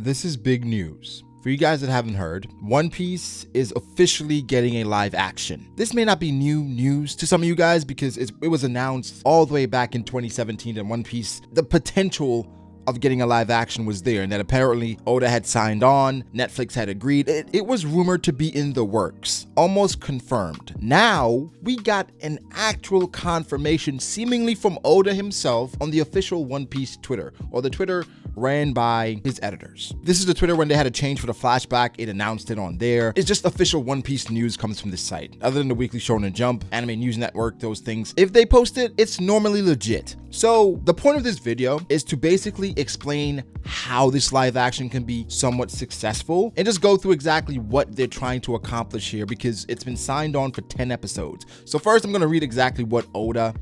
This is big news. For you guys that haven't heard, One Piece is officially getting a live action. This may not be new news to some of you guys because it was announced all the way back in 2017 that One Piece, the potential of getting a live action was there, and that apparently Oda had signed on, Netflix had agreed. It was rumored to be in the works, almost confirmed. Now we got an actual confirmation seemingly from Oda himself on the official One Piece Twitter, or the Twitter ran by his editors. This is the Twitter when they had a change for the flashback. It announced it on there. It's just official One Piece news comes from this site. Other than the Weekly Shonen Jump, Anime News Network, those things, if they post it, it's normally legit. So the point of this video is to basically explain how this live action can be somewhat successful and just go through exactly what they're trying to accomplish here, because it's been signed on for 10 episodes. So first I'm going to read exactly what Oda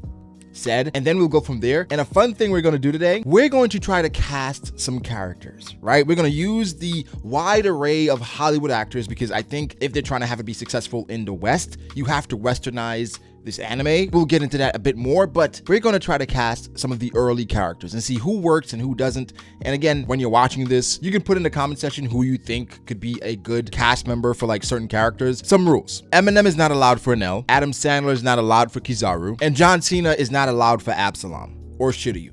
said, and then we'll go from there. And a fun thing we're going to do today, we're going to try to cast some characters, right? We're going to use the wide array of Hollywood actors, because I think if they're trying to have it be successful in the West, you have to westernize this anime. We'll get into that a bit more, but we're going to try to cast some of the early characters and see who works and who doesn't. And again, when you're watching this, you can put in the comment section who you think could be a good cast member for like certain characters. Some rules: Eminem is not allowed for Enel, Adam Sandler is not allowed for Kizaru, and John Cena is not allowed for Absalom or Shiryu.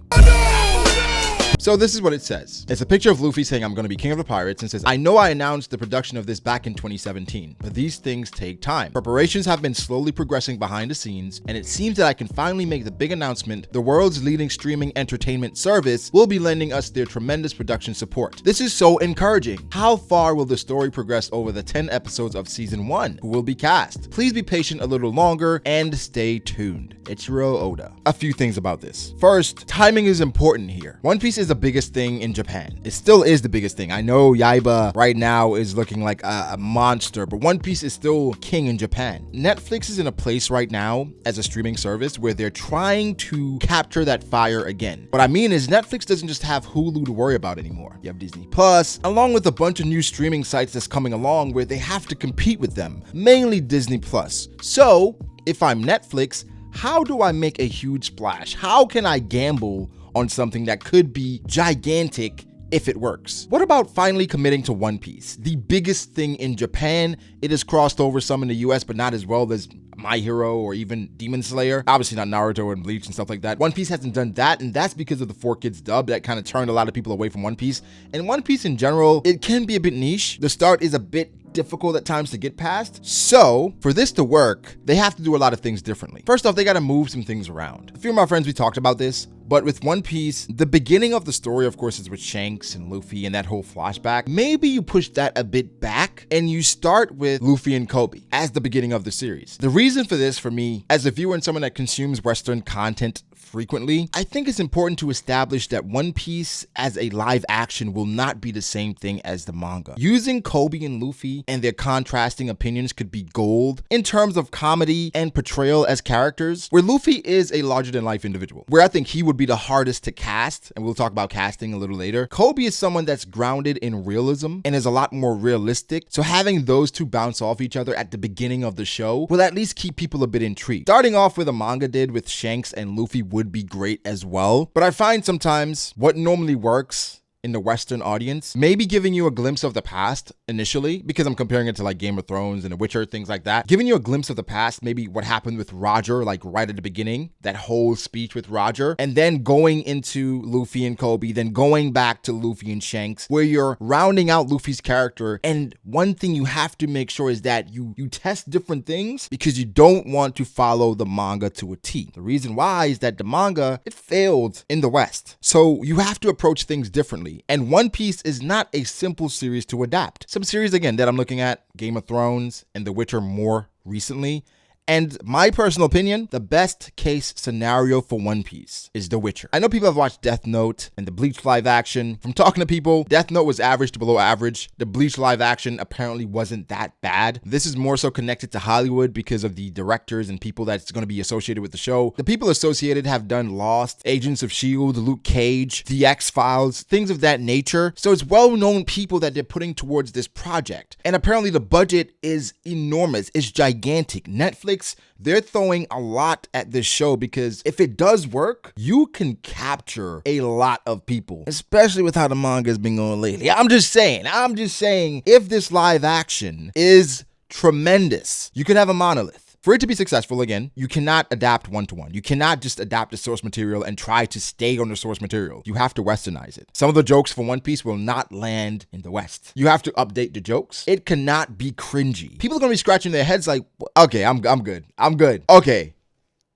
So this is what it says. It's a picture of Luffy saying, "I'm going to be king of the pirates," and says, "I know I announced the production of this back in 2017, but these things take time. Preparations have been slowly progressing behind the scenes, and it seems that I can finally make the big announcement. The world's leading streaming entertainment service will be lending us their tremendous production support. This is so encouraging. How far will the story progress over the 10 episodes of season 1? Who will be cast? Please be patient a little longer and stay tuned. Ichiro Oda." A few things about this. First, timing is important here. One Piece is the biggest thing in Japan. It still is the biggest thing. I know Yaiba right now is looking like a monster, but One Piece is still king in Japan. Netflix is in a place right now as a streaming service where they're trying to capture that fire again. What I mean is Netflix doesn't just have Hulu to worry about anymore. You have Disney Plus, along with a bunch of new streaming sites that's coming along where they have to compete with them, mainly Disney Plus. So if I'm Netflix, how do I make a huge splash? How can I gamble on something that could be gigantic if it works? What about finally committing to One Piece? The biggest thing in Japan. It has crossed over some in the US, but not as well as My Hero or even Demon Slayer. Obviously not Naruto and Bleach and stuff like that. One Piece hasn't done that, and that's because of the 4Kids dub that kind of turned a lot of people away from One Piece. And One Piece in general, it can be a bit niche. The start is a bit difficult at times to get past. So for this to work, they have to do a lot of things differently. First off, they got to move some things around. A few of my friends, we talked about this, but with One Piece, the beginning of the story, of course, is with Shanks and Luffy and that whole flashback. Maybe you push that a bit back and you start with Luffy and Kobe as the beginning of the series. The reason for this, for me, as a viewer and someone that consumes Western content frequently, I think it's important to establish that One Piece as a live action will not be the same thing as the manga. Using Kobe and Luffy and their contrasting opinions could be gold in terms of comedy and portrayal as characters, where Luffy is a larger-than-life individual, where I think he would be the hardest to cast, and we'll talk about casting a little later. Kobe is someone that's grounded in realism and is a lot more realistic, so having those two bounce off each other at the beginning of the show will at least keep people a bit intrigued. Starting off where the manga did with Shanks and Luffy would be great as well, but I find sometimes what normally works in the Western audience, maybe giving you a glimpse of the past initially, because I'm comparing it to like Game of Thrones and The Witcher, things like that, giving you a glimpse of the past, maybe what happened with Roger, like right at the beginning, that whole speech with Roger, and then going into Luffy and Kobe, then going back to Luffy and Shanks, where you're rounding out Luffy's character. And one thing you have to make sure is that you test different things, because you don't want to follow the manga to a T. The reason why is that the manga, it failed in the West. So you have to approach things differently. And One Piece is not a simple series to adapt. Some series, again, that I'm looking at, Game of Thrones and The Witcher more recently, And my personal opinion, the best case scenario for One Piece is The Witcher. I know people have watched Death Note and the Bleach live action. From talking to people, Death Note was average to below average. The Bleach live action apparently wasn't that bad. This is more so connected to Hollywood because of the directors and people that's going to be associated with the show. The people associated have done Lost, Agents of S.H.I.E.L.D., Luke Cage, The X-Files, things of that nature. So it's well-known people that they're putting towards this project. And apparently the budget is enormous. It's gigantic. Netflix Netflix, they're throwing a lot at this show because if it does work, you can capture a lot of people, especially with how the manga has been going lately. I'm just saying, if this live action is tremendous, you could have a monolith. For it to be successful, again, you cannot adapt one-to-one. You cannot just adapt the source material and try to stay on the source material. You have to westernize it. Some of the jokes for One Piece will not land in the West. You have to update the jokes. It cannot be cringy. People are going to be scratching their heads like, okay, I'm good. Okay.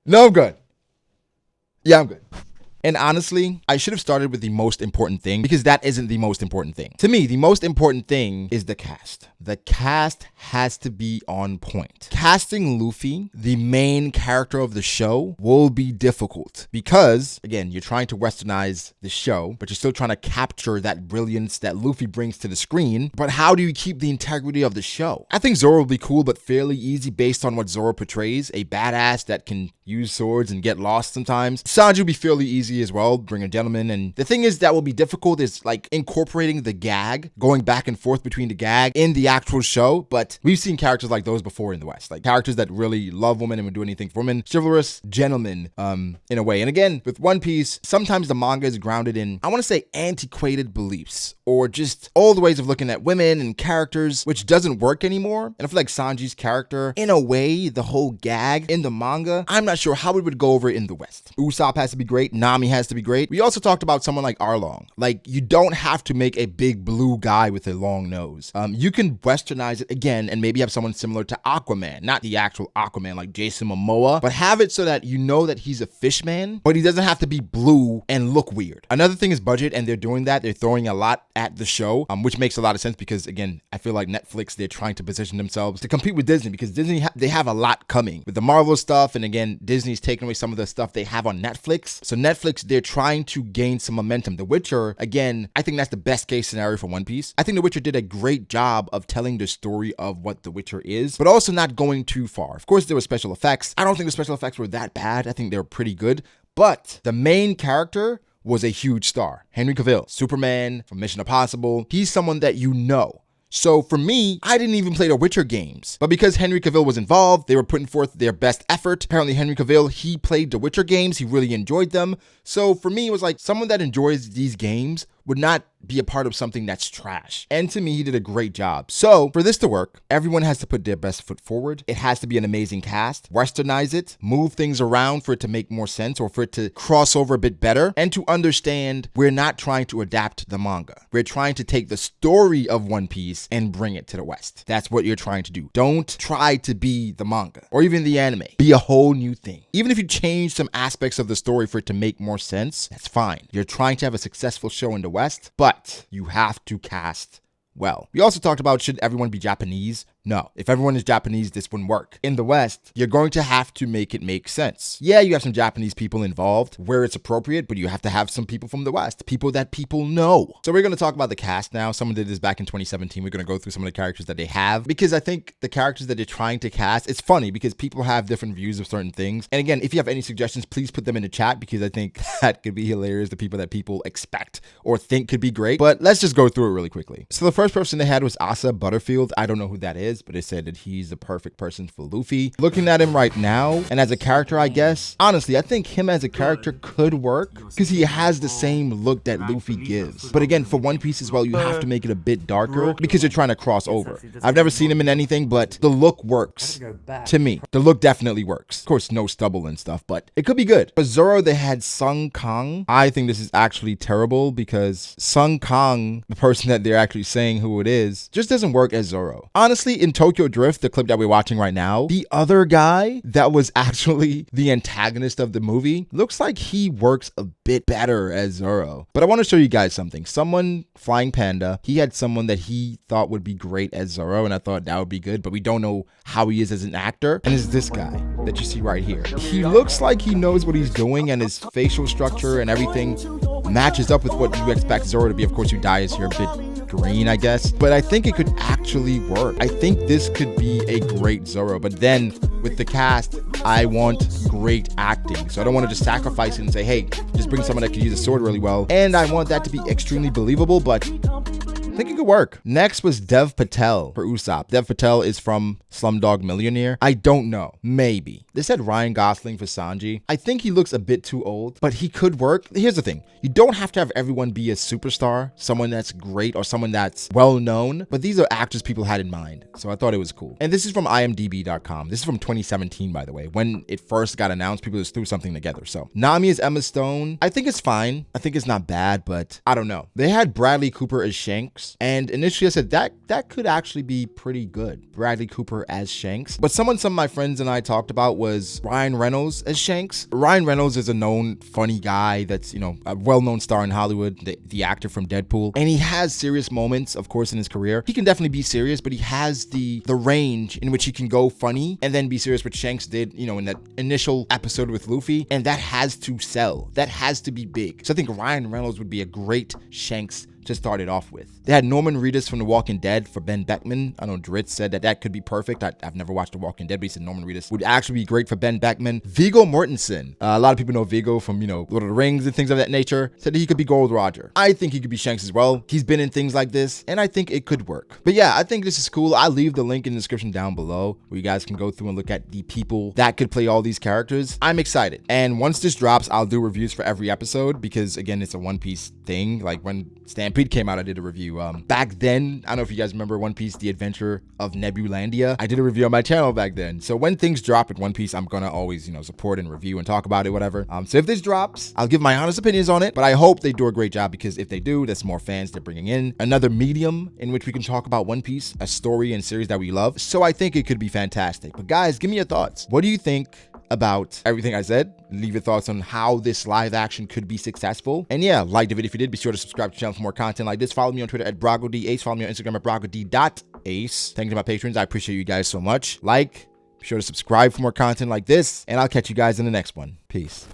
No, I'm good. Yeah, I'm good. And honestly, I should have started with the most important thing because that isn't the most important thing. To me, the most important thing is the cast. The cast has to be on point. Casting Luffy, the main character of the show, will be difficult because, again, you're trying to westernize the show, but you're still trying to capture that brilliance that Luffy brings to the screen. But how do you keep the integrity of the show? I think Zoro will be cool, but fairly easy based on what Zoro portrays, a badass that can use swords and get lost sometimes. Sanji will be fairly easy as well, bring a gentleman. And the thing is that will be difficult is like incorporating the gag, going back and forth between the gag in the actual show. But we've seen characters like those before in the West, like characters that really love women and would do anything for women, chivalrous gentlemen in a way. And again, with One Piece, sometimes the manga is grounded in, I want to say, antiquated beliefs or just old ways of looking at women and characters, which doesn't work anymore. And I feel like Sanji's character, in a way, the whole gag in the manga, I'm not sure how it would go over in the West. Usopp has to be great. Nami has to be great. We also talked about someone like Arlong. Like, you don't have to make a big blue guy with a long nose. You can westernize it again and maybe have someone similar to Aquaman, not the actual Aquaman like Jason Momoa, but have it so that you know that he's a fish man, but he doesn't have to be blue and look weird. Another thing is budget, and they're doing that. They're throwing a lot at the show, which makes a lot of sense because, again, I feel like Netflix, they're trying to position themselves to compete with Disney because Disney, they have a lot coming with the Marvel stuff, and again, Disney's taking away some of the stuff they have on Netflix. So Netflix, they're trying to gain some momentum. The Witcher, again, I think that's the best case scenario for One Piece. I think The Witcher did a great job of telling the story of what The Witcher is, but also not going too far. Of course, there were special effects. I don't think the special effects were that bad. I think they were pretty good, but the main character was a huge star. Henry Cavill, Superman from Mission Impossible. He's someone that you know. So for me, I didn't even play the Witcher games, but because Henry Cavill was involved, they were putting forth their best effort. Apparently Henry Cavill, he played the Witcher games. He really enjoyed them. So for me, it was like someone that enjoys these games would not be a part of something that's trash. And to me, he did a great job. So for this to work, everyone has to put their best foot forward. It has to be an amazing cast, westernize it, move things around for it to make more sense or for it to cross over a bit better, and to understand we're not trying to adapt the manga. We're trying to take the story of One Piece and bring it to the West. That's what you're trying to do. Don't try to be the manga or even the anime. Be a whole new thing. Even if you change some aspects of the story for it to make more sense, that's fine. You're trying to have a successful show in the West, but you have to cast well. We also talked about, should everyone be Japanese? No, if everyone is Japanese, this wouldn't work. In the West, you're going to have to make it make sense. Yeah, you have some Japanese people involved where it's appropriate, but you have to have some people from the West, people that people know. So we're going to talk about the cast now. Someone did this back in 2017. We're going to go through some of the characters that they have because I think the characters that they're trying to cast, it's funny because people have different views of certain things. And again, if you have any suggestions, please put them in the chat because I think that could be hilarious. The people that people expect or think could be great. But let's just go through it really quickly. So the first person they had was Asa Butterfield. I don't know who that is, but it said that he's the perfect person for Luffy. Looking at him right now, and as a character, I guess, honestly, I think him as a character could work because he has the same look that Luffy gives. But again, for One Piece as well, you have to make it a bit darker because you're trying to cross over. I've never seen him in anything, but the look works. To me, the look definitely works. Of course, no stubble and stuff, but it could be good. For Zoro, they had Sung Kang. I think this is actually terrible because Sung Kang, the person that they're actually saying who it is, just doesn't work as Zoro. Honestly, in Tokyo Drift, the clip that we're watching right now, the other guy that was actually the antagonist of the movie looks like he works a bit better as Zoro. But I want to show you guys something. Someone, Flying Panda, he had someone that he thought would be great as Zoro, and I thought that would be good, but we don't know how he is as an actor. And it's this guy that you see right here. He looks like he knows what he's doing, and his facial structure and everything matches up with what you expect Zoro to be. Of course, you dye his hair a bit green, I guess, but I think it could actually work. I think this could be a great Zoro, but then with the cast, I want great acting. So I don't want to just sacrifice it and say, hey, just bring someone that can use a sword really well. And I want that to be extremely believable, but think it could work. Next was Dev Patel for Usopp. Dev Patel is from Slumdog Millionaire. I don't know. Maybe. They said Ryan Gosling for Sanji. I think he looks a bit too old, but he could work. Here's the thing. You don't have to have everyone be a superstar, someone that's great or someone that's well known, but these are actors people had in mind. So I thought it was cool. And this is from IMDB.com. This is from 2017, by the way. When it first got announced, people just threw something together. So Nami is Emma Stone. I think it's fine. I think it's not bad, but I don't know. They had Bradley Cooper as Shanks, and initially I said that could actually be pretty good. Bradley Cooper as Shanks. But some of my friends and I talked about was Ryan Reynolds as Shanks. Ryan Reynolds is a known funny guy that's, you know, a well-known star in Hollywood, the actor from Deadpool, and he has serious moments, of course, in his career. He can definitely be serious, but he has the range in which he can go funny and then be serious, which Shanks did, you know, in that initial episode with Luffy, and that has to sell. That has to be big. So I think Ryan Reynolds would be a great Shanks to start it off with. They had Norman Reedus from The Walking Dead for Ben Beckman. I know Dritz said that could be perfect. I've never watched The Walking Dead, but he said Norman Reedus would actually be great for Ben Beckman. Viggo Mortensen. A lot of people know Viggo from, you know, Lord of the Rings and things of that nature. Said that he could be Gold Roger. I think he could be Shanks as well. He's been in things like this, and I think it could work. But yeah, I think this is cool. I'll leave the link in the description down below where you guys can go through and look at the people that could play all these characters. I'm excited. And once this drops, I'll do reviews for every episode because, again, it's a One Piece thing. Like when Stampede came out, I did a review. Back then, I don't know if you guys remember One Piece, The Adventure of Nebulandia. I did a review on my channel back then. So when things drop with One Piece, I'm gonna always, you know, support and review and talk about it, whatever. So if this drops, I'll give my honest opinions on it, but I hope they do a great job because if they do, that's more fans they're bringing in. Another medium in which we can talk about One Piece, a story and series that we love. So I think it could be fantastic. But guys, give me your thoughts. What do you think about everything I said? Leave your thoughts on how this live action could be successful. And yeah, like the video if you did. Be sure to subscribe to the channel for more content like this. Follow me on Twitter at BragoDAce. Follow me on Instagram at BragoD.Ace. Thank you to my patrons. I appreciate you guys so much. Be sure to subscribe for more content like this. And I'll catch you guys in the next one. Peace.